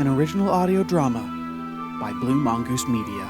an original audio drama by Blue Mongoose Media.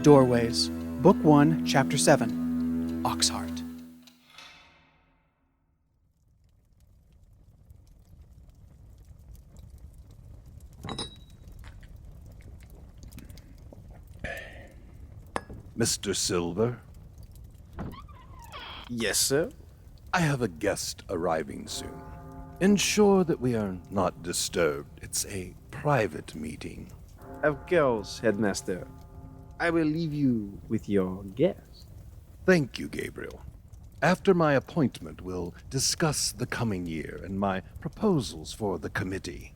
Doorways, Book 1, Chapter 7, Oxheart. Mr. Silver? Yes, sir? I have a guest arriving soon. Ensure that we are not disturbed. It's a private meeting. Of course, Headmaster. I will leave you with your guest. Thank you, Gabriel. After my appointment, we'll discuss the coming year and my proposals for the committee.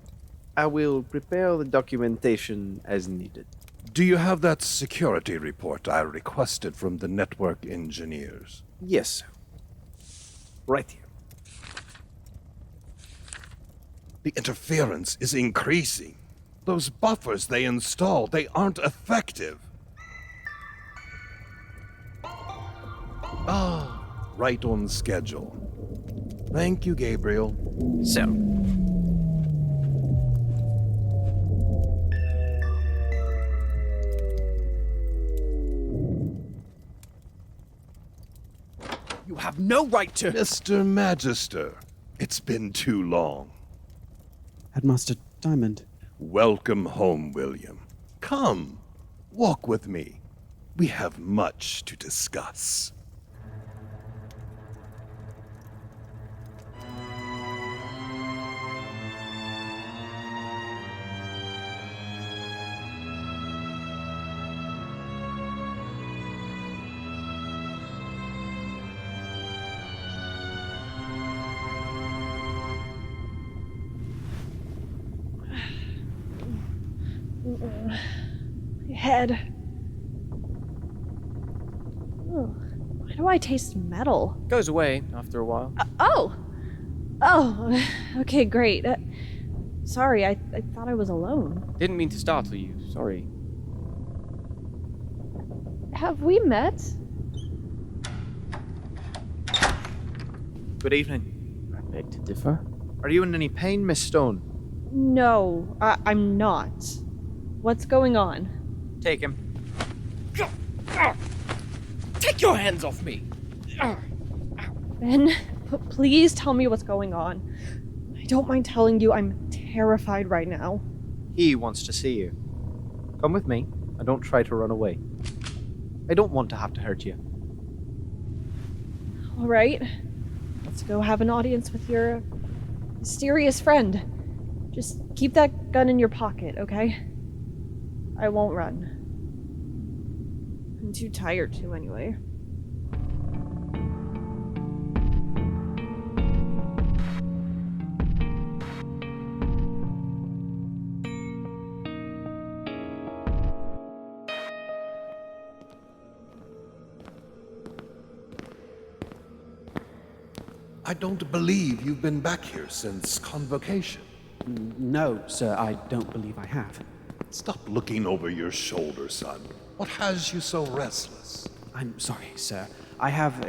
I will prepare the documentation as needed. Do you have that security report I requested from the network engineers? Yes, sir. Right here. The interference is increasing. Those buffers they installed, they aren't effective. Ah, right on schedule. Thank you, Gabriel. So, you have no right to— Mr. Magister, it's been too long. Headmaster Diamond. Welcome home, William. Come, walk with me. We have much to discuss. My head. Ugh, why do I taste metal? Goes away after a while. Oh! Okay, great. Sorry, I thought I was alone. Didn't mean to startle you, sorry. Have we met? good evening. I beg to differ. Are you in any pain, Miss Stone? No, I'm not. What's going on? Take him. Take your hands off me! Ben, please tell me what's going on. I don't mind telling you I'm terrified right now. He wants to see you. Come with me, and don't try to run away. I don't want to have to hurt you. All right, let's go have an audience with your mysterious friend. Just keep that gun in your pocket, okay? I won't run. I'm too tired to anyway. I don't believe you've been back here since convocation. No, sir, I don't believe I have. Stop looking over your shoulder, son. What has you so restless? I'm sorry, sir. I have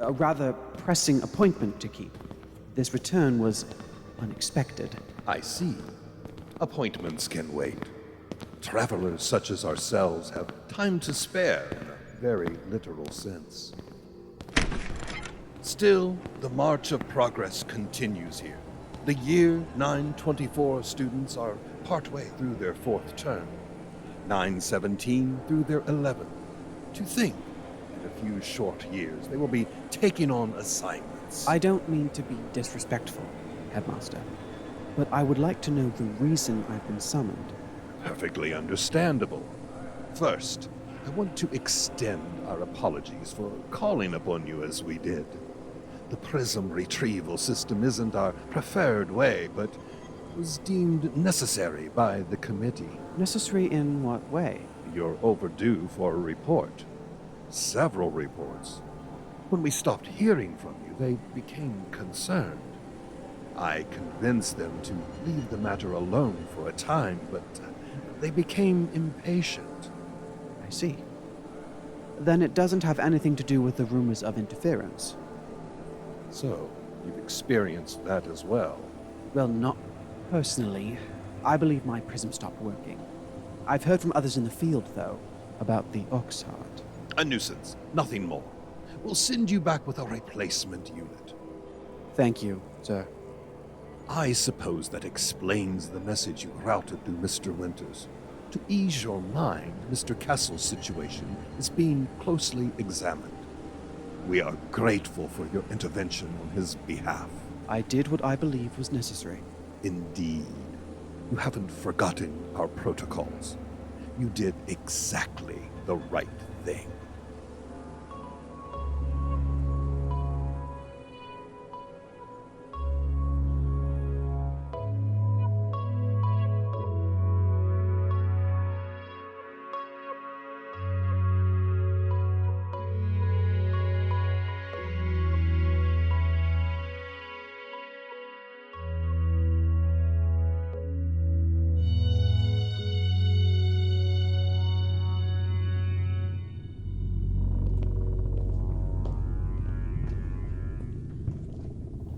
a rather pressing appointment to keep. This return was unexpected. I see. Appointments can wait. Travelers such as ourselves have time to spare in a very literal sense. Still, the march of progress continues here. The year 924 students are partway through their 4th term, 917 through their 11th. To think, in a few short years, they will be taking on assignments. I don't mean to be disrespectful, Headmaster, but I would like to know the reason I've been summoned. Perfectly understandable. First, I want to extend our apologies for calling upon you as we did. The prism retrieval system isn't our preferred way, but was deemed necessary by the committee. Necessary in what way? You're overdue for a report. Several reports. When we stopped hearing from you, they became concerned. I convinced them to leave the matter alone for a time, but they became impatient. I see. Then it doesn't have anything to do with the rumors of interference. So, you've experienced that as well. Well, not personally. I believe my prism stopped working. I've heard from others in the field, though, about the Oxheart. A nuisance, nothing more. We'll send you back with a replacement unit. Thank you, sir. I suppose that explains the message you routed through Mr. Winters. To ease your mind, Mr. Castle's situation is being closely examined. We are grateful for your intervention on his behalf. I did what I believe was necessary. Indeed. You haven't forgotten our protocols. You did exactly the right thing.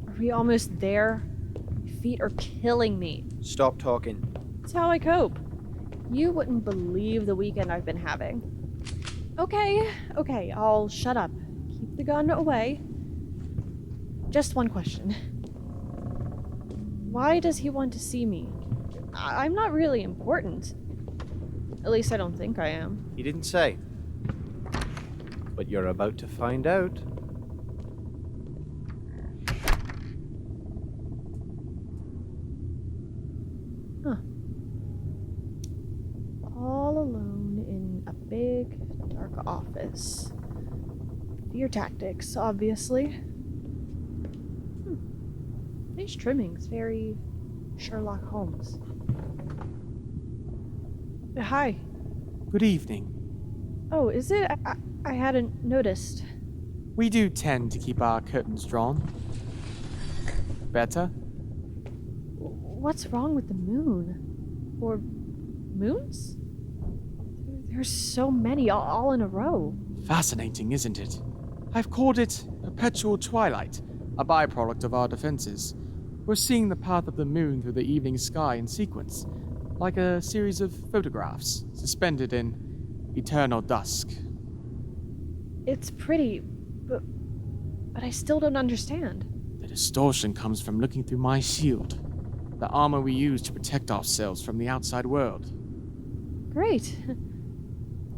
Are we almost there? My feet are killing me. Stop talking. It's how I cope. You wouldn't believe the weekend I've been having. Okay, I'll shut up. Keep the gun away. Just one question. Why does he want to see me? I'm not really important. At least I don't think I am. He didn't say. But you're about to find out. Huh. All alone in a big, dark office. Fear tactics, obviously. Nice trimmings, very Sherlock Holmes. Hi. Good evening. Oh, is it? I hadn't noticed. We do tend to keep our curtains drawn. Better? What's wrong with the moon? Or moons? There's so many all in a row. Fascinating, isn't it? I've called it perpetual twilight, a byproduct of our defenses. We're seeing the path of the moon through the evening sky in sequence, like a series of photographs suspended in eternal dusk. It's pretty, but I still don't understand. The distortion comes from looking through my shield, the armor we use to protect ourselves from the outside world. Great.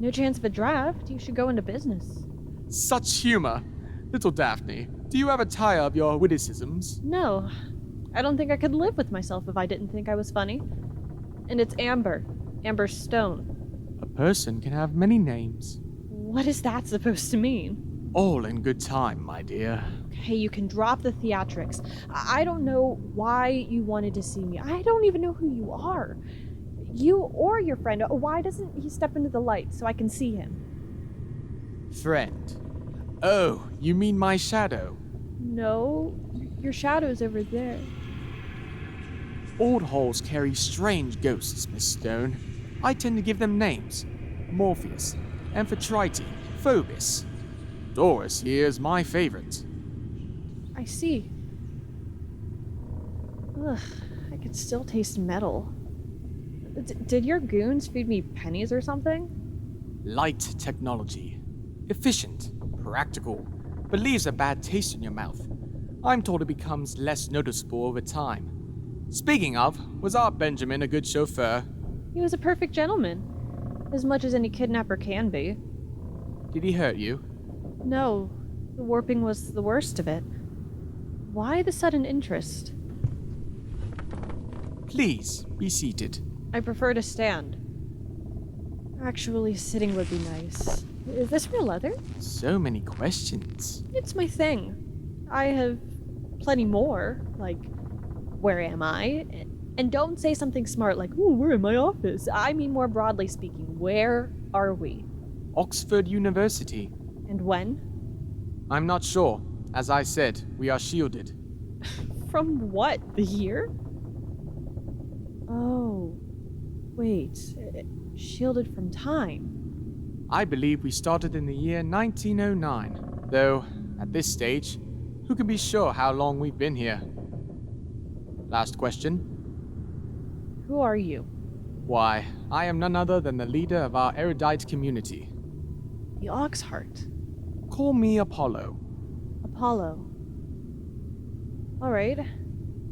No chance of a draft. You should go into business. Such humor! Little Daphne, do you ever tire of your witticisms? No. I don't think I could live with myself if I didn't think I was funny. And it's Amber. Amber Stone. A person can have many names. What is that supposed to mean? All in good time, my dear. Okay, you can drop the theatrics. I don't know why you wanted to see me. I don't even know who you are. You or your friend. Why doesn't he step into the light so I can see him? Friend. Oh, you mean my shadow? No, your shadow's over there. Old halls carry strange ghosts, Miss Stone. I tend to give them names. Morpheus, Amphitrite, Phobos. Doris here is my favorite. I see. Ugh, I can still taste metal. Did your goons feed me pennies or something? Light technology. Efficient, practical, but leaves a bad taste in your mouth. I'm told it becomes less noticeable over time. Speaking of, was our Benjamin a good chauffeur? He was a perfect gentleman. As much as any kidnapper can be. Did he hurt you? No, the warping was the worst of it. Why the sudden interest? Please, be seated. I prefer to stand. Actually, sitting would be nice. Is this real leather? So many questions. It's my thing. I have plenty more, like, where am I? And don't say something smart like, ooh, we're in my office. I mean more broadly speaking, where are we? Oxford University. And when? I'm not sure. As I said, we are shielded. From what? The year? Oh, wait. Shielded from time. I believe we started in the year 1909. Though, at this stage, who can be sure how long we've been here? Last question. Who are you? Why, I am none other than the leader of our erudite community. The Oxheart. Call me Apollo. Apollo. Alright.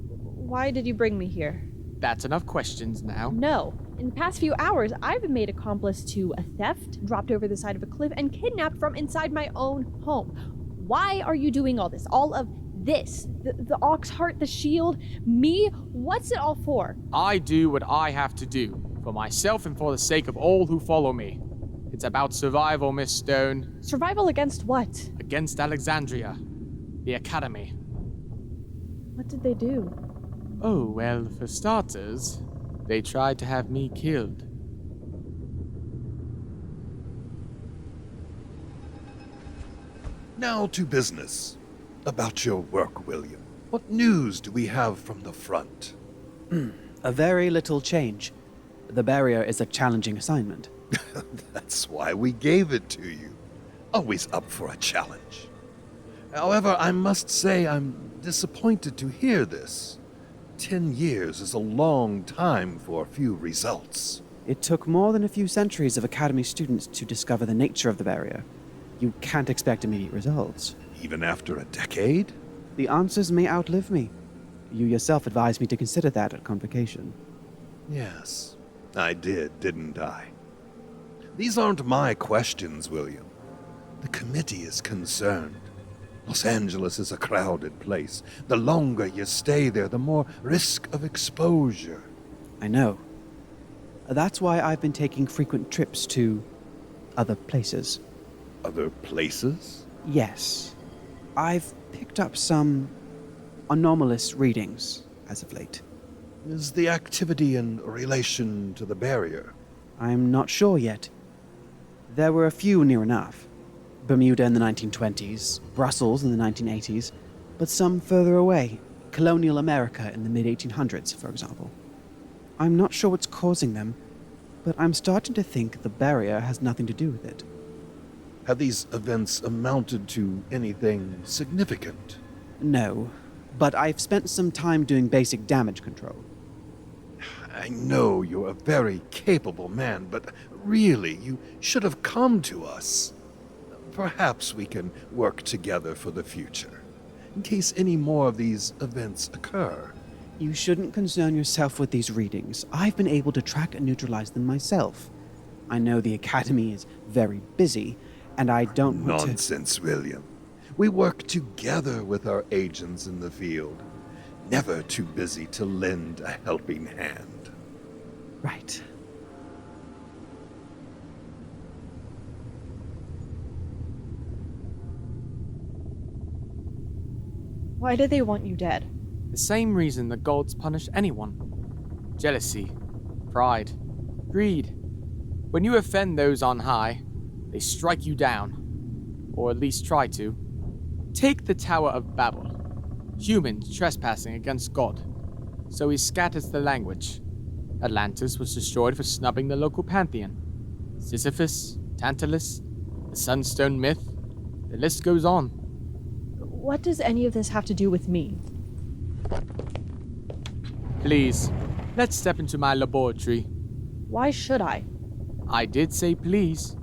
Why did you bring me here? That's enough questions now. No. In the past few hours, I've been made accomplice to a theft, dropped over the side of a cliff, and kidnapped from inside my own home. Why are you doing all this? All of this? The Oxheart, the shield, me? What's it all for? I do what I have to do, for myself and for the sake of all who follow me. It's about survival, Miss Stone. Survival against what? Against Alexandria, the Academy. What did they do? Oh, well, for starters, they tried to have me killed. Now to business. About your work, William. What news do we have from the front? A very little change. The barrier is a challenging assignment. That's why we gave it to you. Always up for a challenge. However, I must say I'm disappointed to hear this. 10 years is a long time for few results. It took more than a few centuries of Academy students to discover the nature of the barrier. You can't expect immediate results. Even after a decade? The answers may outlive me. You yourself advised me to consider that at convocation. Yes, I did, didn't I? These aren't my questions, William. The committee is concerned. Los Angeles is a crowded place. The longer you stay there, the more risk of exposure. I know. That's why I've been taking frequent trips to other places. Other places? Yes. I've picked up some anomalous readings as of late. Is the activity in relation to the barrier? I'm not sure yet. There were a few near enough. Bermuda in the 1920s, Brussels in the 1980s, but some further away. Colonial America in the mid-1800s, for example. I'm not sure what's causing them, but I'm starting to think the barrier has nothing to do with it. Have these events amounted to anything significant? No, but I've spent some time doing basic damage control. I know you're a very capable man, but really, you should have come to us. Perhaps we can work together for the future, in case any more of these events occur. You shouldn't concern yourself with these readings. I've been able to track and neutralize them myself. I know the Academy is very busy, and I don't want to... Nonsense, William. We work together with our agents in the field, never too busy to lend a helping hand. Right. Why do they want you dead? The same reason the gods punish anyone. Jealousy, pride, greed. When you offend those on high, they strike you down. Or at least try to. Take the Tower of Babel. Humans trespassing against God. So he scatters the language. Atlantis was destroyed for snubbing the local pantheon. Sisyphus, Tantalus, the Sunstone myth. The list goes on. What does any of this have to do with me? Please, let's step into my laboratory. Why should I? I did say please.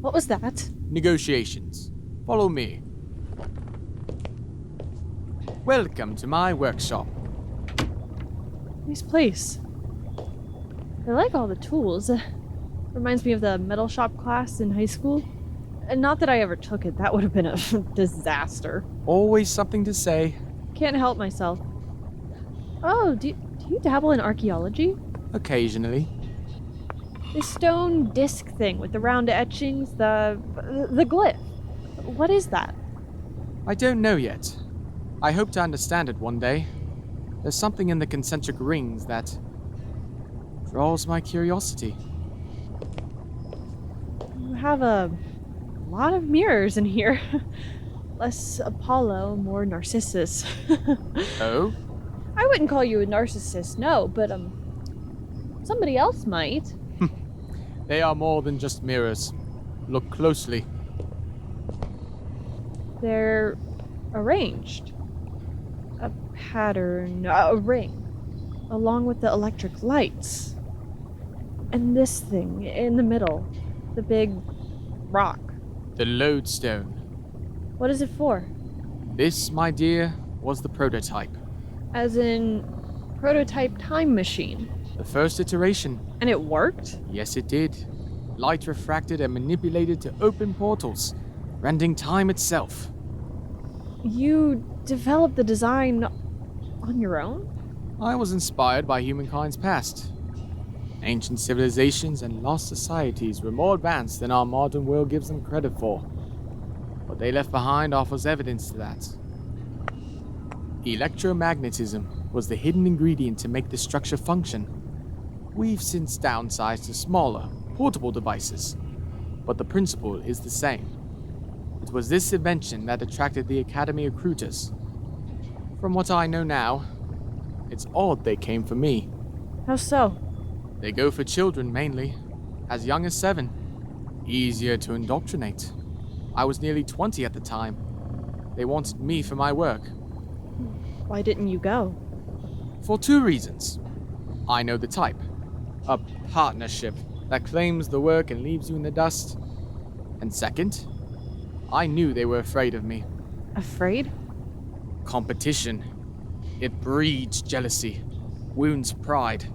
What was that? Negotiations. Follow me. Welcome to my workshop. Nice place. I like all the tools. Reminds me of the metal shop class in high school. And not that I ever took it, that would have been a disaster. Always something to say. Can't help myself. Oh, do you dabble in archaeology? Occasionally. The stone disc thing with the round etchings, the glyph. What is that? I don't know yet. I hope to understand it one day. There's something in the concentric rings that draws my curiosity. You have a lot of mirrors in here. Less Apollo, more Narcissus. Oh? I wouldn't call you a narcissist, no, but somebody else might. They are more than just mirrors. Look closely. They're arranged. A pattern, a ring, along with the electric lights. And this thing in the middle, the big rock. The lodestone. What is it for? This, my dear, was the prototype. As in, prototype time machine. The first iteration. And it worked? Yes, it did. Light refracted and manipulated to open portals, rending time itself. You developed the design on your own? I was inspired by humankind's past. Ancient civilizations and lost societies were more advanced than our modern world gives them credit for. What they left behind offers evidence to that. Electromagnetism was the hidden ingredient to make the structure function. We've since downsized to smaller, portable devices, but the principle is the same. It was this invention that attracted the Academy recruiters. From what I know now, it's odd they came for me. How so? They go for children mainly, as young as 7. Easier to indoctrinate. I was nearly 20 at the time. They wanted me for my work. Why didn't you go? For 2 reasons. I know the type. A partnership that claims the work and leaves you in the dust. And second, I knew they were afraid of me. Afraid? Competition. It breeds jealousy, wounds pride.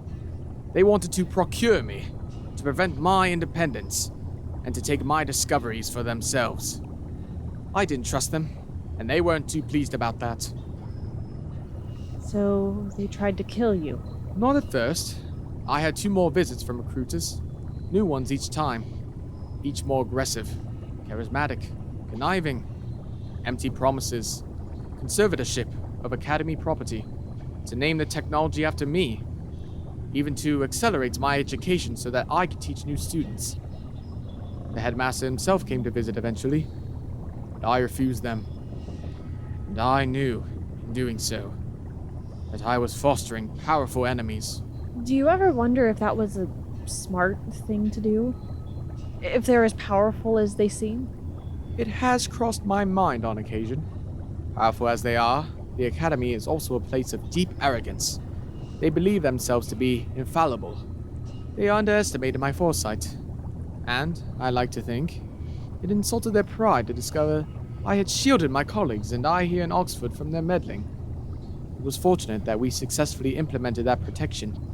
They wanted to procure me, to prevent my independence, and to take my discoveries for themselves. I didn't trust them, and they weren't too pleased about that. So they tried to kill you. Not at first. I had 2 more visits from recruiters. New ones each time. Each more aggressive, charismatic, conniving. Empty promises. Conservatorship of Academy property. To name the technology after me. Even to accelerate my education so that I could teach new students. The headmaster himself came to visit eventually. But I refused them. And I knew, in doing so, that I was fostering powerful enemies. Do you ever wonder if that was a smart thing to do? If they're as powerful as they seem? It has crossed my mind on occasion. Powerful as they are, the Academy is also a place of deep arrogance. They believe themselves to be infallible. They underestimated my foresight. And, I like to think, it insulted their pride to discover I had shielded my colleagues and I here in Oxford from their meddling. It was fortunate that we successfully implemented that protection.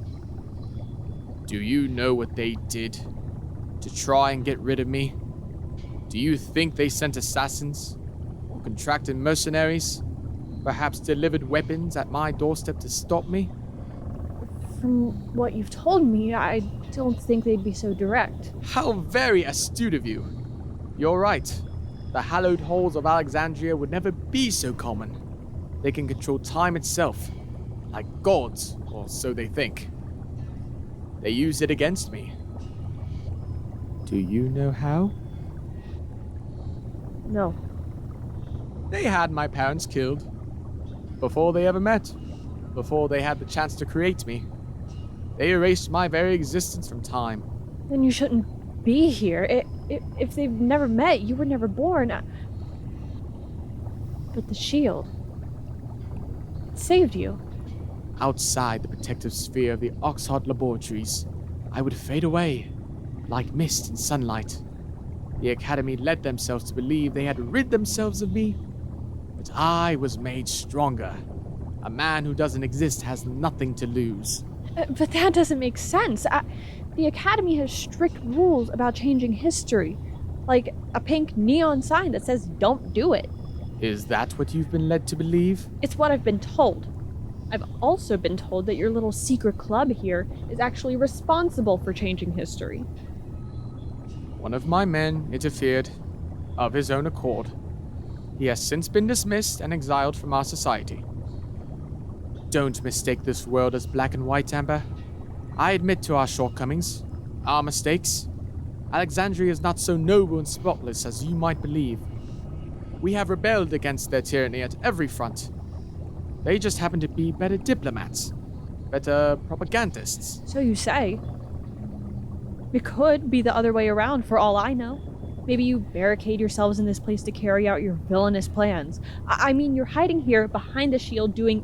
Do you know what they did to try and get rid of me? Do you think they sent assassins or contracted mercenaries? Perhaps delivered weapons at my doorstep to stop me? From what you've told me, I don't think they'd be so direct. How very astute of you. You're right. The hallowed halls of Alexandria would never be so common. They can control time itself, like gods, or so they think. They used it against me. Do you know how? No. They had my parents killed. Before they ever met. Before they had the chance to create me. They erased my very existence from time. Then you shouldn't be here. If they've never met, you were never born. But the shield. It saved you. outside the protective sphere of the Oxheart laboratories, I would fade away, like mist in sunlight. The Academy led themselves to believe they had rid themselves of me, but I was made stronger. A man who doesn't exist has nothing to lose. But that doesn't make sense. The Academy has strict rules about changing history, like a pink neon sign that says don't do it. Is that what you've been led to believe? It's what I've been told. I've also been told that your little secret club here is actually responsible for changing history. One of my men interfered, of his own accord. He has since been dismissed and exiled from our society. Don't mistake this world as black and white, Amber. I admit to our shortcomings, our mistakes. Alexandria is not so noble and spotless as you might believe. We have rebelled against their tyranny at every front. They just happen to be better diplomats, better propagandists. So you say. It could be the other way around for all I know. Maybe you barricade yourselves in this place to carry out your villainous plans. I mean, you're hiding here behind the shield doing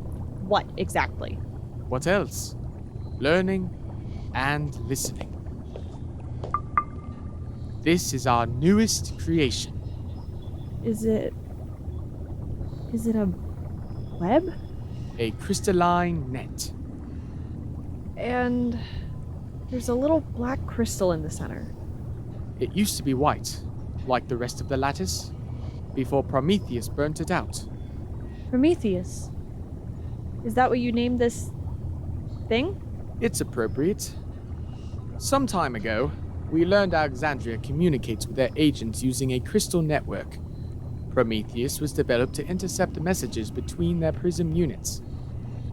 what exactly? What else? Learning and listening. This is our newest creation. Is it a web? A crystalline net. And there's a little black crystal in the center. It used to be white, like the rest of the lattice, before Prometheus burnt it out. Prometheus? Is that what you named this thing? It's appropriate. Some time ago, we learned Alexandria communicates with their agents using a crystal network. Prometheus was developed to intercept messages between their prism units.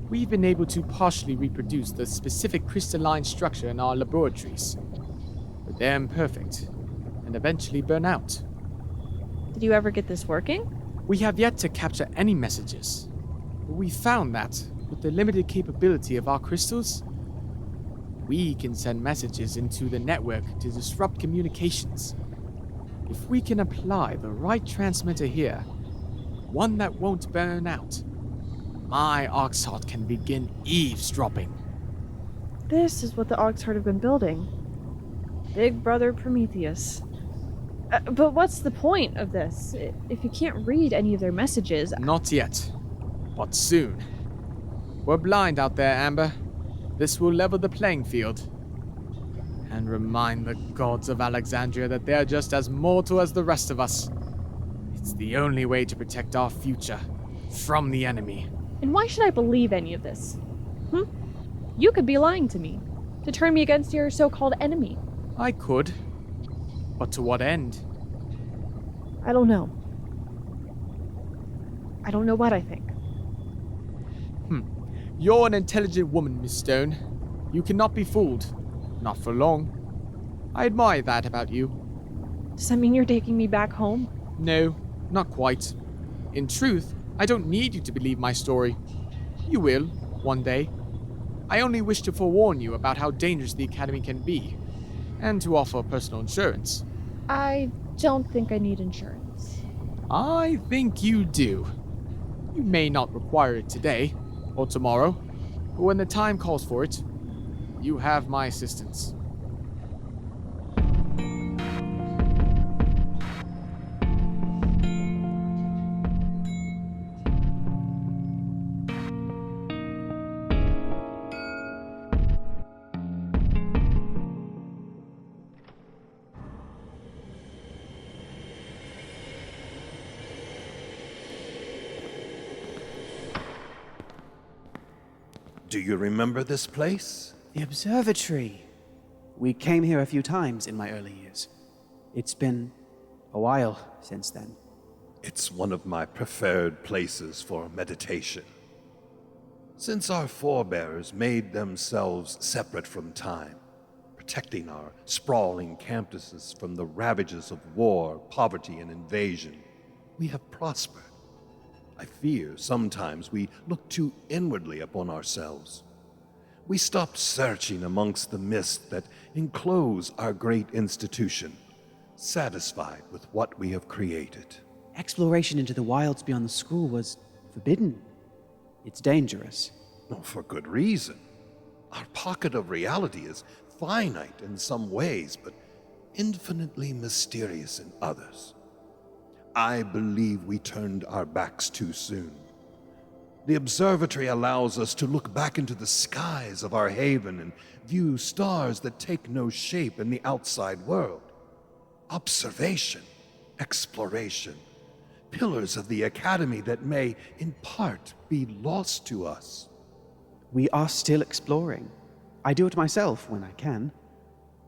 We've been able to partially reproduce the specific crystalline structure in our laboratories, but they're imperfect and eventually burn out. Did you ever get this working? We have yet to capture any messages, but we found that, with the limited capability of our crystals, we can send messages into the network to disrupt communications. If we can apply the right transmitter here, one that won't burn out, my Oxheart can begin eavesdropping. This is what the Oxheart have been building. Big Brother Prometheus. But what's the point of this? If you can't read any of their messages... Not yet, but soon. We're blind out there, Amber. This will level the playing field. And remind the gods of Alexandria that they're just as mortal as the rest of us. It's the only way to protect our future from the enemy. And why should I believe any of this? You could be lying to me, to turn me against your so-called enemy. I could. But to what end? I don't know. I don't know what I think. You're an intelligent woman, Miss Stone. You cannot be fooled. Not for long. I admire that about you. Does that mean you're taking me back home? No, not quite. In truth, I don't need you to believe my story. You will, one day. I only wish to forewarn you about how dangerous the Academy can be, and to offer personal insurance. I don't think I need insurance. I think you do. You may not require it today, or tomorrow, but when the time calls for it, you have my assistance. Do you remember this place? The observatory. We came here a few times in my early years. It's been a while since then. It's one of my preferred places for meditation. Since our forebears made themselves separate from time, protecting our sprawling campuses from the ravages of war, poverty, and invasion, we have prospered. I fear sometimes we look too inwardly upon ourselves. We stopped searching amongst the mist that enclose our great institution, satisfied with what we have created. Exploration into the wilds beyond the school was forbidden. It's dangerous. Oh, for good reason. Our pocket of reality is finite in some ways, but infinitely mysterious in others. I believe we turned our backs too soon. The observatory allows us to look back into the skies of our haven and view stars that take no shape in the outside world. Observation, exploration, pillars of the Academy that may, in part, be lost to us. We are still exploring. I do it myself when I can.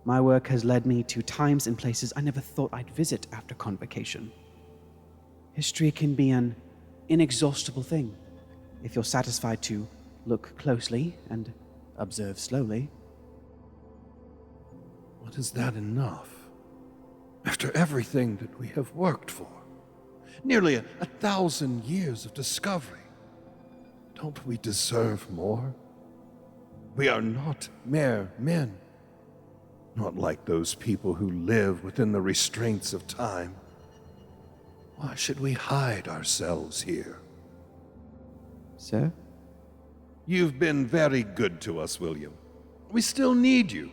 My work has led me to times and places I never thought I'd visit after convocation. History can be an inexhaustible thing if you're satisfied to look closely and observe slowly. But is that enough? After everything that we have worked for, nearly 1,000 years of discovery, don't we deserve more? We are not mere men, not like those people who live within the restraints of time. Why should we hide ourselves here? Sir? You've been very good to us, William. We still need you,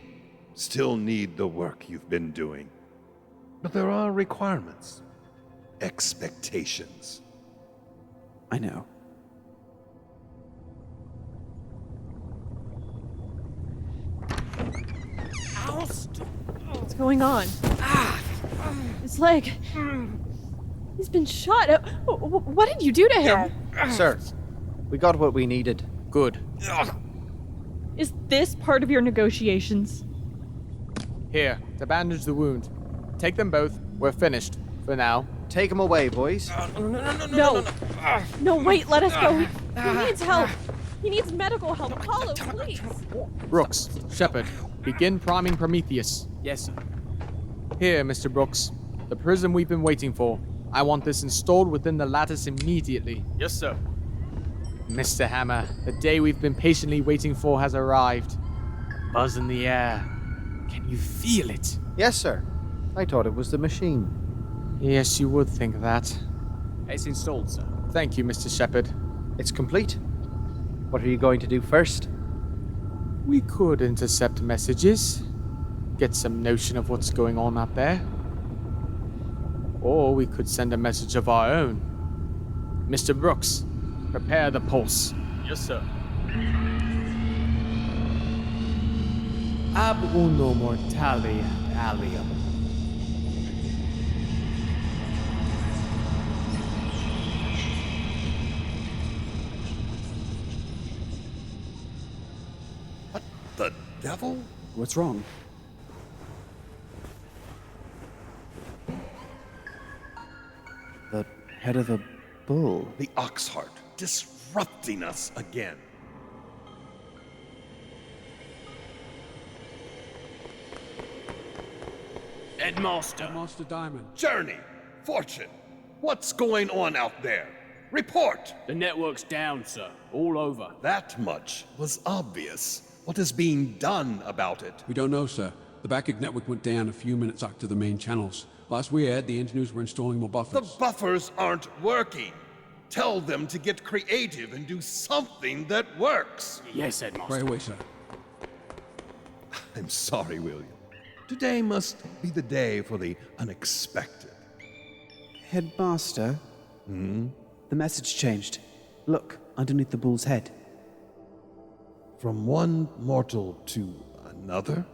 still need the work you've been doing. But there are requirements, expectations. I know. What's going on? His leg. He's been shot. What did you do to him? Sir, we got what we needed. Good. Is this part of your negotiations? Here, to bandage the wound. Take them both. We're finished. For now. Take him away, boys. No. No, wait, let us go. He needs help. He needs medical help. Call him, please. Brooks, Shepard, begin priming Prometheus. Yes, sir. Here, Mr. Brooks. The prism we've been waiting for. I want this installed within the lattice immediately. Yes, sir. Mr. Hammer, the day we've been patiently waiting for has arrived. Buzz in the air. Can you feel it? Yes, sir. I thought it was the machine. Yes, you would think that. It's installed, sir. Thank you, Mr. Shepard. It's complete. What are you going to do first? We could intercept messages, get some notion of what's going on out there. Or we could send a message of our own. Mr. Brooks, prepare the pulse. Yes, sir. Ab uno mortalia alium. What the devil? What's wrong? The head of a bull. The Oxheart disrupting us again. Headmaster. Master Diamond. Journey, Fortune, what's going on out there? Report! The network's down, sir. All over. That much was obvious. What is being done about it? We don't know, sir. The backup network went down a few minutes after the main channels. Last we heard, the engineers were installing more The buffers. buffers aren't working. Tell them to get creative and do something that works. Yes, Headmaster. Right away, sir. I'm sorry, William. Today must be the day for the unexpected. Headmaster? The message changed. Look, underneath the bull's head. From one mortal to another?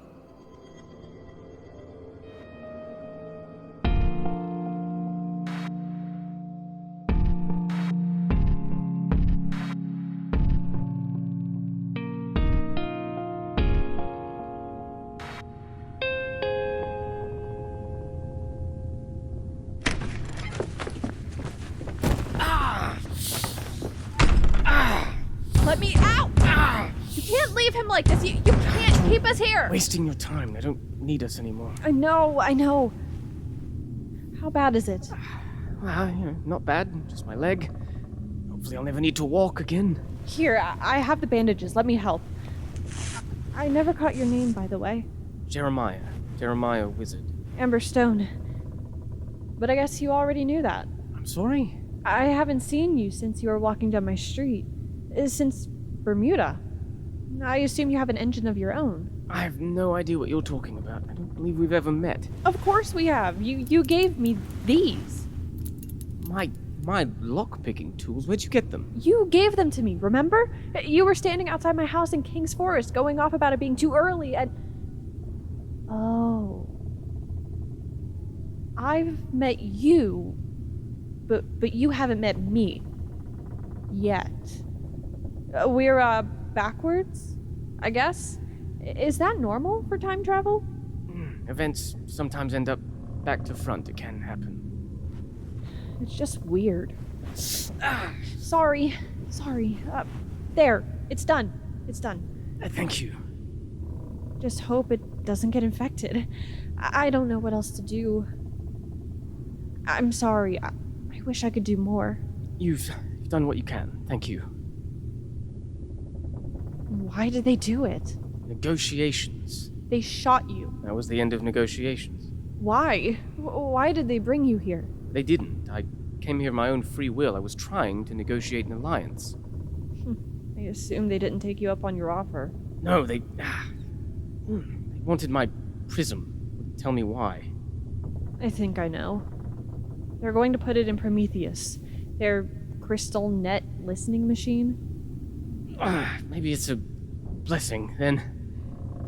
Let me out! You can't leave him like this. You can't keep us here. Wasting your time. They don't need us anymore. I know. How bad is it? Well, not bad. Just my leg. Hopefully I'll never need to walk again. Here, I have the bandages. Let me help. I never caught your name, by the way. Jeremiah. Jeremiah Wizard. Amber Stone. But I guess you already knew that. I'm sorry? I haven't seen you since you were walking down my street. Since Bermuda. I assume you have an engine of your own. I have no idea what you're talking about. I don't believe we've ever met. Of course we have. You gave me these. My lock-picking tools, where'd you get them? You gave them to me, remember? You were standing outside my house in King's Forest going off about it being too early and... Oh. I've met you, but you haven't met me. Yet. We're, backwards, I guess? Is that normal for time travel? Events sometimes end up back to front. It can happen. It's just weird. Sorry. There. It's done. Thank you. Just hope it doesn't get infected. I don't know what else to do. I'm sorry. I wish I could do more. You've done what you can. Thank you. Why did they do it? Negotiations. They shot you. That was the end of negotiations. Why? Why did they bring you here? They didn't. I came here of my own free will. I was trying to negotiate an alliance. I assume they didn't take you up on your offer. No, they wanted my prism. Wouldn't tell me why. I think I know. They're going to put it in Prometheus, their crystal net listening machine. Maybe it's a blessing, then.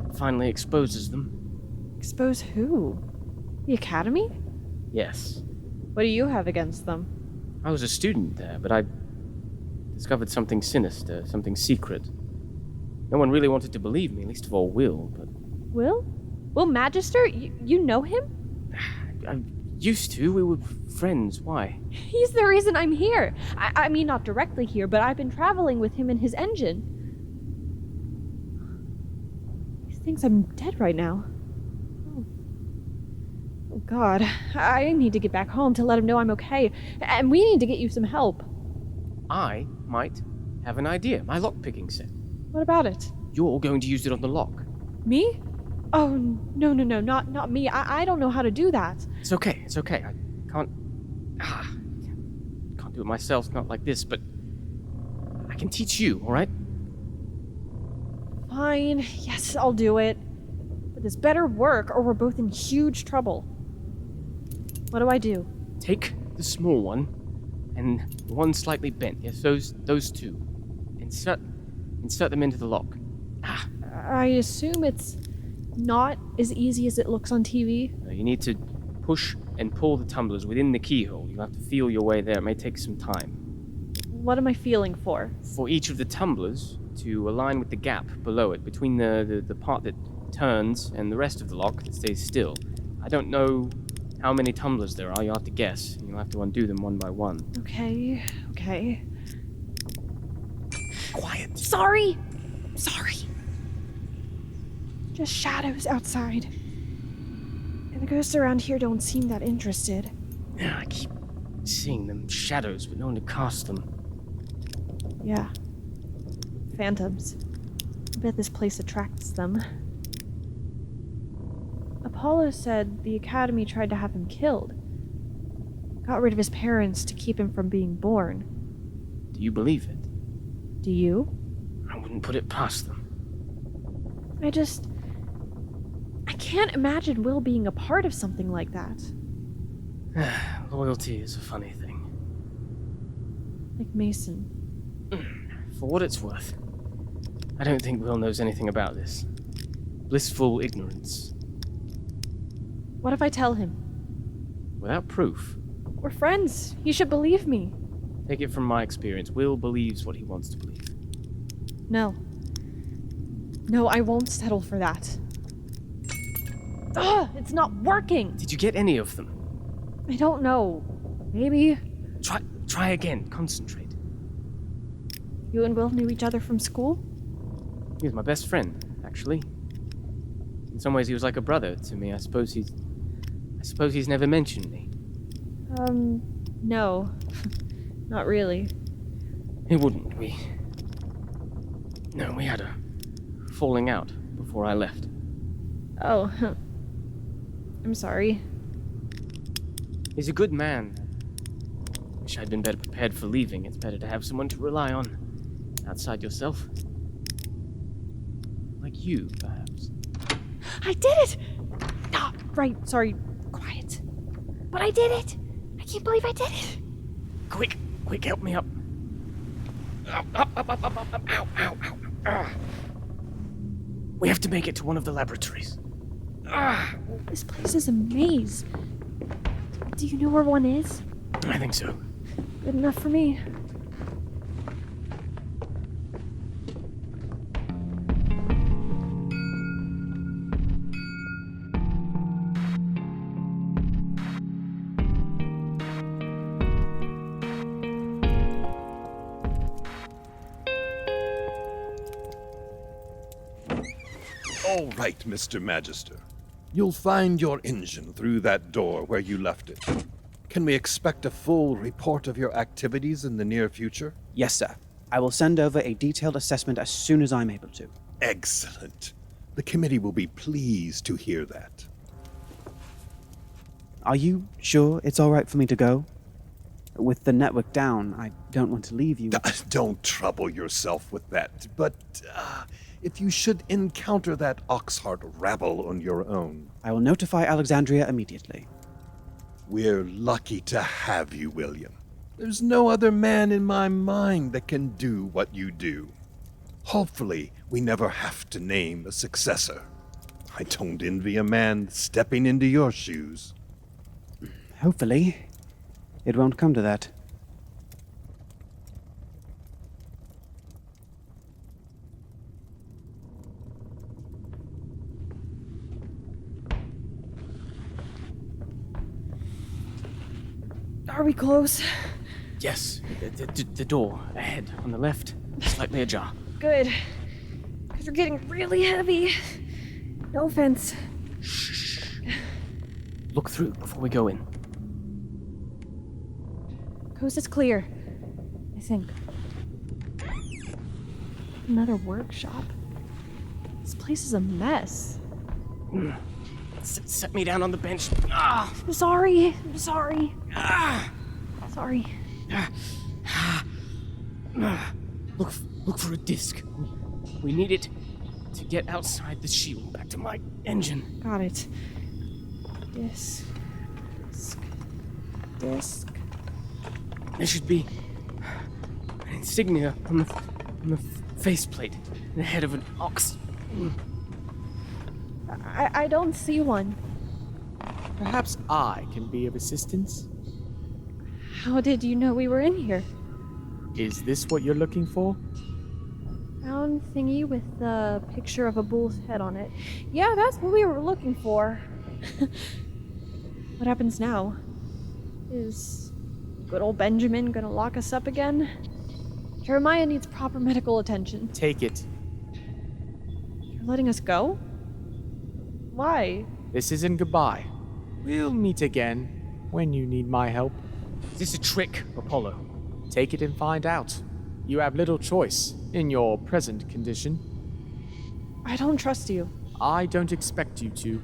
It finally exposes them. Expose who? The Academy? Yes. What do you have against them? I was a student there, but I discovered something sinister, something secret. No one really wanted to believe me, least of all Will, but... Will? Will Magister? You know him? I used to. We were friends. Why? He's the reason I'm here. I mean, not directly here, but I've been traveling with him in his engine. He thinks I'm dead right now. Oh, God. I need to get back home to let him know I'm okay. And we need to get you some help. I might have an idea. My lock-picking set. What about it? You're going to use it on the lock. Me? Oh, no, not me. I don't know how to do that. It's okay. I can't do it myself, not like this, but I can teach you, all right? Fine. Yes, I'll do it. But this better work or we're both in huge trouble. What do I do? Take the small one and one slightly bent. Yes, those two. Insert them into the lock. I assume it's not as easy as it looks on TV. You need to push and pull the tumblers within the keyhole. You'll have to feel your way there. It may take some time. What am I feeling for? For each of the tumblers to align with the gap below it, between the part that turns and the rest of the lock that stays still. I don't know how many tumblers there are. You'll have to guess. You'll have to undo them one by one. Okay. Quiet. Sorry. Just shadows outside. And the ghosts around here don't seem that interested. Yeah, I keep seeing them. Shadows, but no one to cast them. Yeah. Phantoms. I bet this place attracts them. Apollo said the Academy tried to have him killed. Got rid of his parents to keep him from being born. Do you believe it? Do you? I wouldn't put it past them. I can't imagine Will being a part of something like that. Loyalty is a funny thing. Like Mason. For what it's worth, I don't think Will knows anything about this. Blissful ignorance. What if I tell him? Without proof. We're friends. He should believe me. Take it from my experience. Will believes what he wants to believe. No, I won't settle for that. It's not working! Did you get any of them? I don't know. Maybe. Try again. Concentrate. You and Will knew each other from school? He was my best friend, actually. In some ways, he was like a brother to me. I suppose he's never mentioned me. No. Not really. He wouldn't. We had a falling out before I left. Oh. I'm sorry. He's a good man. Wish I'd been better prepared for leaving. It's better to have someone to rely on. Outside yourself. Like you, perhaps. I did it! Ah, right, sorry. Quiet. But I did it! I can't believe I did it! Quick, help me up. Up, ow, ow, ow. Ah. We have to make it to one of the laboratories. Ah. This place is a maze. Do you know where one is? I think so. Good enough for me. All right, Mr. Magister. You'll find your engine through that door where you left it. Can we expect a full report of your activities in the near future? Yes, sir. I will send over a detailed assessment as soon as I'm able to. Excellent. The committee will be pleased to hear that. Are you sure it's all right for me to go? With the network down, I don't want to leave you. Don't trouble yourself with that, but if you should encounter that Oxheart rabble on your own, I will notify Alexandria immediately. we're lucky to have you, William. There's no other man in my mind that can do what you do. Hopefully, we never have to name a successor. I don't envy a man stepping into your shoes. Hopefully, it won't come to that. Are we close? Yes, the door ahead on the left, slightly ajar. Good. Because we're getting really heavy. No offense. Look through before we go in. Coast is clear. I think. Another workshop. This place is a mess. Set me down on the bench. Ah! I'm sorry. I'm sorry. Ah! Sorry. Look for a disc. We need it to get outside the shield, back to my engine. Got it. Disc. There should be an insignia on the faceplate, the head of an ox. I don't see one. Perhaps I can be of assistance? How did you know we were in here? Is this what you're looking for? Round thingy with the picture of a bull's head on it. Yeah, that's what we were looking for. What happens now? Is good old Benjamin gonna lock us up again? Jeremiah needs proper medical attention. Take it. You're letting us go? Why? This isn't goodbye. We'll meet again when you need my help. Is this a trick, Apollo? Take it and find out. You have little choice in your present condition. I don't trust you. I don't expect you to.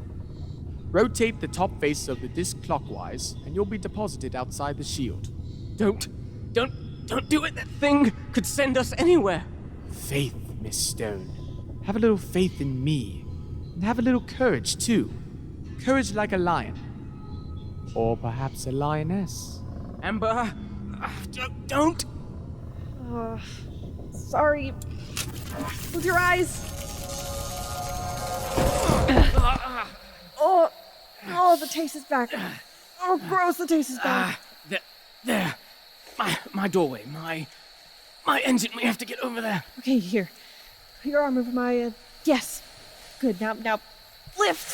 Rotate the top face of the disc clockwise, and you'll be deposited outside the shield. Don't do it. That thing could send us anywhere. Faith, Miss Stone. Have a little faith in me. And have a little courage, too. Courage like a lion. Or perhaps a lioness. Amber, don't. Sorry. Close your eyes. Oh, the taste is back. Oh, gross, the taste is back. There. My doorway, my engine. We have to get over there. Okay, here. Put your arm over my, yes. Good, now, lift.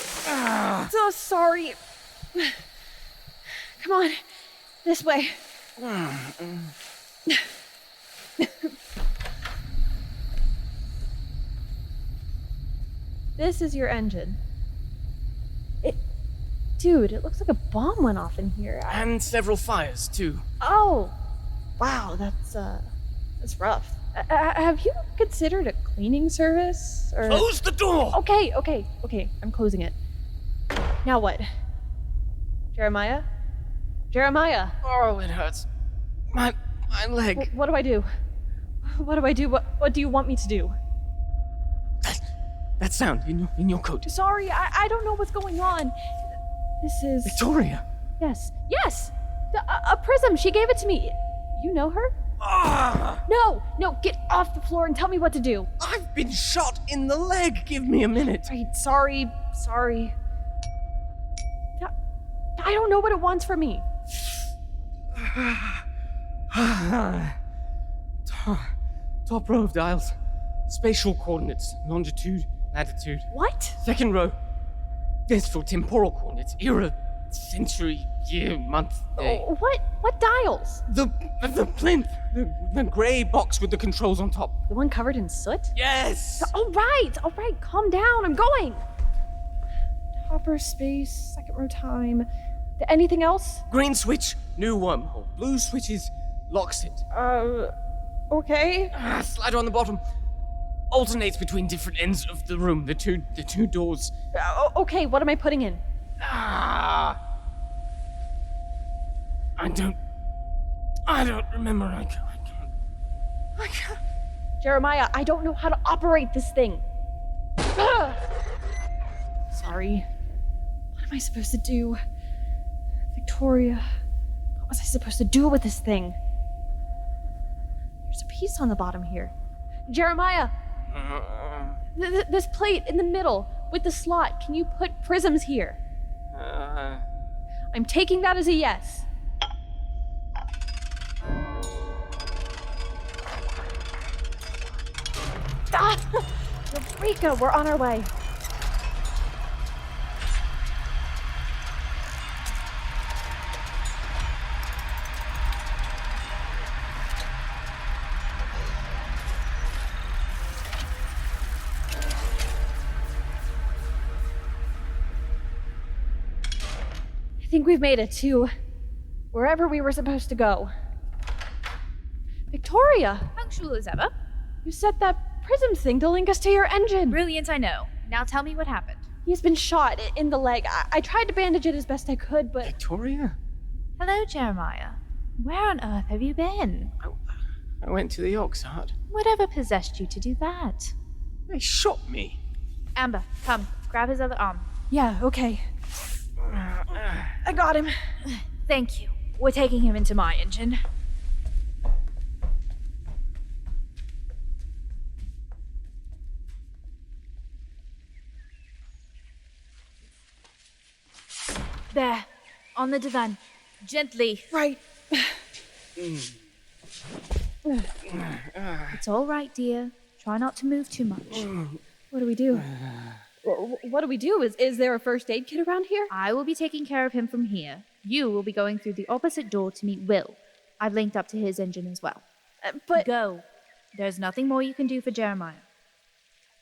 So sorry. Come on, this way. This is your engine. Dude, it looks like a bomb went off in here. And several fires, too. Oh, wow, that's rough. Have you considered a cleaning service? Or... Close the door! Okay, I'm closing it. Now what? Jeremiah? Oh, it hurts. My leg. What do I do? What do I do? What do you want me to do? That sound in your coat. Sorry, I don't know what's going on. This is... Victoria! Yes. A prism. She gave it to me. You know her? Ah! No, get off the floor and tell me what to do. I've been shot in the leg. Give me a minute. Right, sorry. I don't know what it wants from me. Top row of dials. Spatial coordinates. Longitude, latitude. What? Second row. This for temporal coordinates. Era, century, year, month, day. Oh, what dials? The plinth. The grey box with the controls on top. The one covered in soot? Yes! All right, calm down, I'm going. Topper space, second row time. Anything else? Green switch, new wormhole. Blue switches, locks it. Okay. Slider on the bottom. Alternates between different ends of the room. The two doors. Okay, what am I putting in? I don't remember. I can't. Jeremiah, I don't know how to operate this thing. Sorry. What am I supposed to do? Victoria, what was I supposed to do with this thing? There's a piece on the bottom here. Jeremiah! This plate in the middle with the slot. Can you put prisms here? I'm taking that as a yes. Eureka, we're on our way. I think we've made it to wherever we were supposed to go. Victoria! Punctual as ever. You set that prism thing to link us to your engine. Brilliant, I know. Now tell me what happened. He's been shot in the leg. I tried to bandage it as best I could, but... Victoria? Hello, Jeremiah. Where on earth have you been? I went to the Oxheart. Whatever possessed you to do that? They shot me. Amber, come. Grab his other arm. Yeah, okay. I got him. Thank you. We're taking him into my engine. There, on the divan. Gently. Right. It's all right, dear. Try not to move too much. What do we do? What do we do? Is there a first aid kit around here? I will be taking care of him from here. You will be going through the opposite door to meet Will. I've linked up to his engine as well. But... Go. There's nothing more you can do for Jeremiah.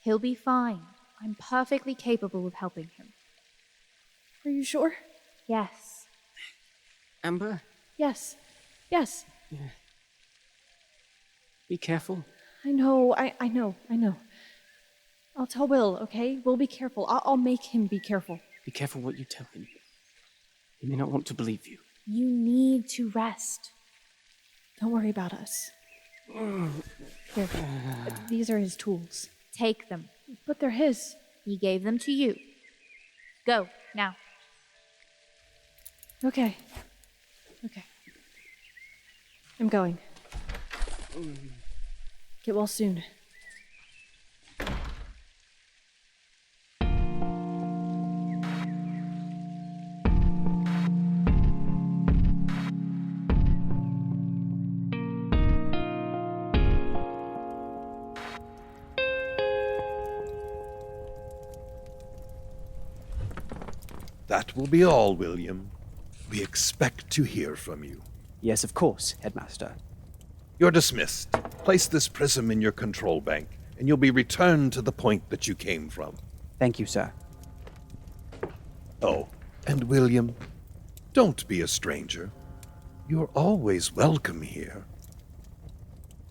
He'll be fine. I'm perfectly capable of helping him. Are you sure? Yes. Amber? Yes. Yeah. Be careful. I know. I'll tell Will, okay? We'll be careful. I'll make him be careful. Be careful what you tell him. He may not want to believe you. You need to rest. Don't worry about us. Here. These are his tools. Take them. But they're his. He gave them to you. Go, now. Okay. I'm going. Get well soon. That will be all, William. We expect to hear from you. Yes, of course, Headmaster. You're dismissed. Place this prism in your control bank, and you'll be returned to the point that you came from. Thank you, sir. Oh, and William, don't be a stranger. You're always welcome here.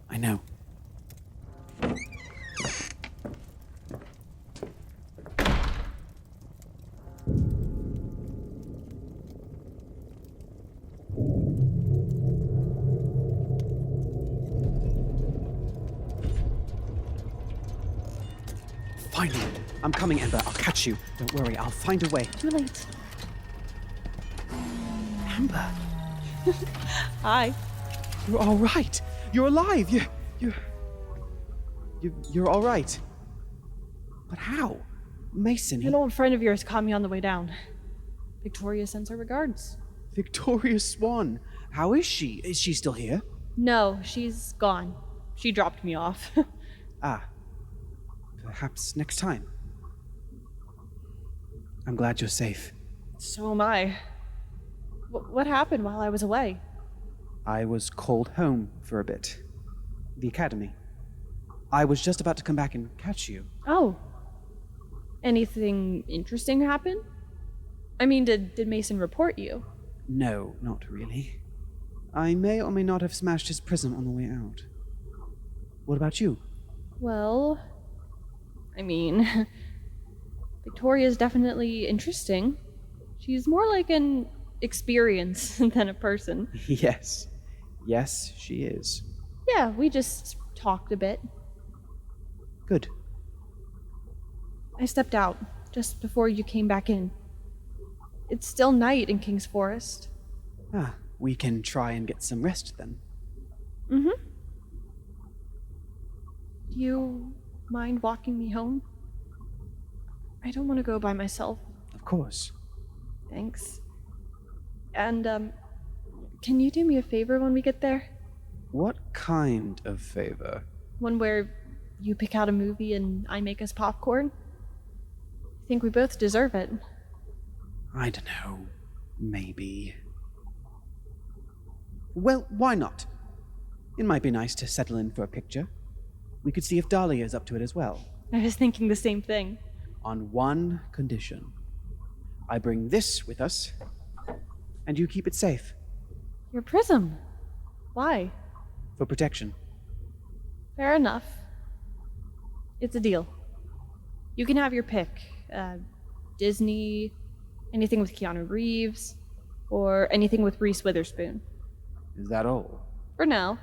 I know. Finally. I'm coming, Amber. I'll catch you. Don't worry, I'll find a way. Too late. Amber, Hi. you're all right. You're alive. You're all right. But how? Mason, An old friend of yours caught me on the way down. Victoria sends her regards. Victoria Swan. How is she? Is she still here? No, she's gone. She dropped me off. Ah. Perhaps next time. I'm glad you're safe. So am I. What happened while I was away? I was called home for a bit. The academy. I was just about to come back and catch you. Oh. Anything interesting happen? I mean, did Mason report you? No, not really. I may or may not have smashed his prism on the way out. What about you? Well, I mean, Victoria's definitely interesting. She's more like an experience than a person. Yes. Yes, she is. Yeah, we just talked a bit. Good. I stepped out just before you came back in. It's still night in King's Forest. Ah, we can try and get some rest then. Mm-hmm. Do you mind walking me home? I don't want to go by myself. Of course. Thanks. And, can you do me a favor when we get there? What kind of favor? One where you pick out a movie and I make us popcorn? I think we both deserve it. I don't know. Maybe. Well, why not? It might be nice to settle in for a picture. We could see if Dahlia's up to it as well. I was thinking the same thing. On one condition. I bring this with us, and you keep it safe. Your prism. Why? For protection. Fair enough. It's a deal. You can have your pick. Disney, anything with Keanu Reeves, or anything with Reese Witherspoon. Is that all? For now.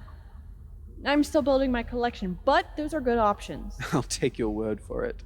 I'm still building my collection, but those are good options. I'll take your word for it.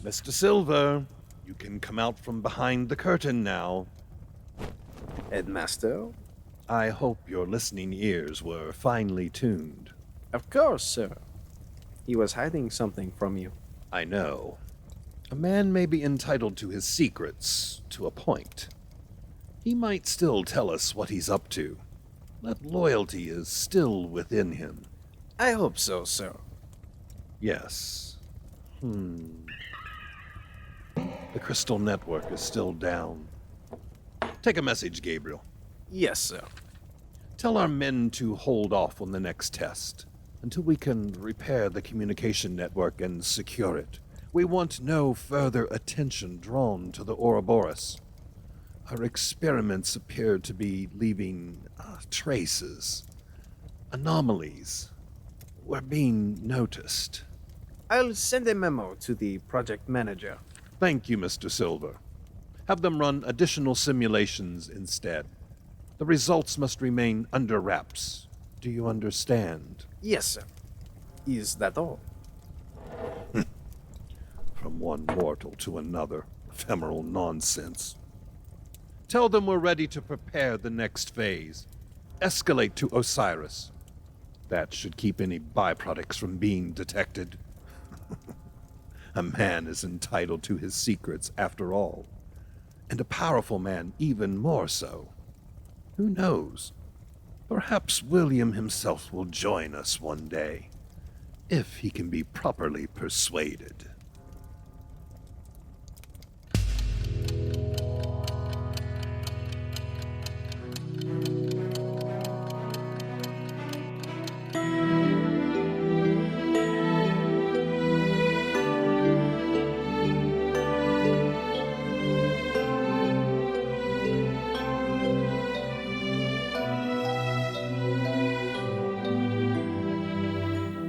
Mr. Silver, you can come out from behind the curtain now. Headmaster? I hope your listening ears were finely tuned. Of course, sir. He was hiding something from you. I know. A man may be entitled to his secrets, to a point. He might still tell us what he's up to. That loyalty is still within him. I hope so, sir. Yes. The crystal network is still down. Take a message, Gabriel. Yes, sir. Tell our men to hold off on the next test until we can repair the communication network and secure it. We want no further attention drawn to the Ouroboros. Our experiments appear to be leaving traces, anomalies. We're being noticed. I'll send a memo to the project manager. Thank you, Mr. Silver. Have them run additional simulations instead. The results must remain under wraps. Do you understand? Yes, sir. Is that all? From one mortal to another. Ephemeral nonsense. Tell them we're ready to prepare the next phase. Escalate to Osiris. That should keep any byproducts from being detected. A man is entitled to his secrets, after all. And a powerful man even more so. Who knows? Perhaps William himself will join us one day, if he can be properly persuaded.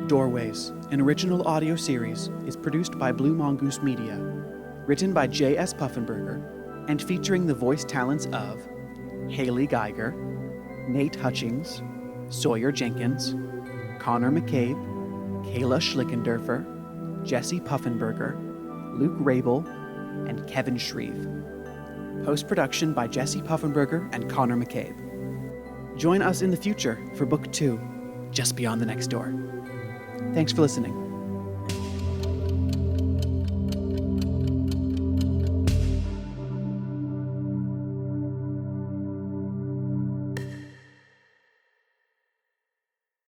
Doorways, an original audio series, is produced by Blue Mongoose Media, written by J.S. Puffenberger, and featuring the voice talents of Haley Geiger, Nate Hutchings, Sawyer Jenkins, Connor McCabe, Kayla Schlickendorfer, Jesse Puffenberger, Luke Rabel, and Kevin Shreve. Post-production by Jesse Puffenberger and Connor McCabe. Join us in the future for Book 2, Just Beyond the Next Door. Thanks for listening.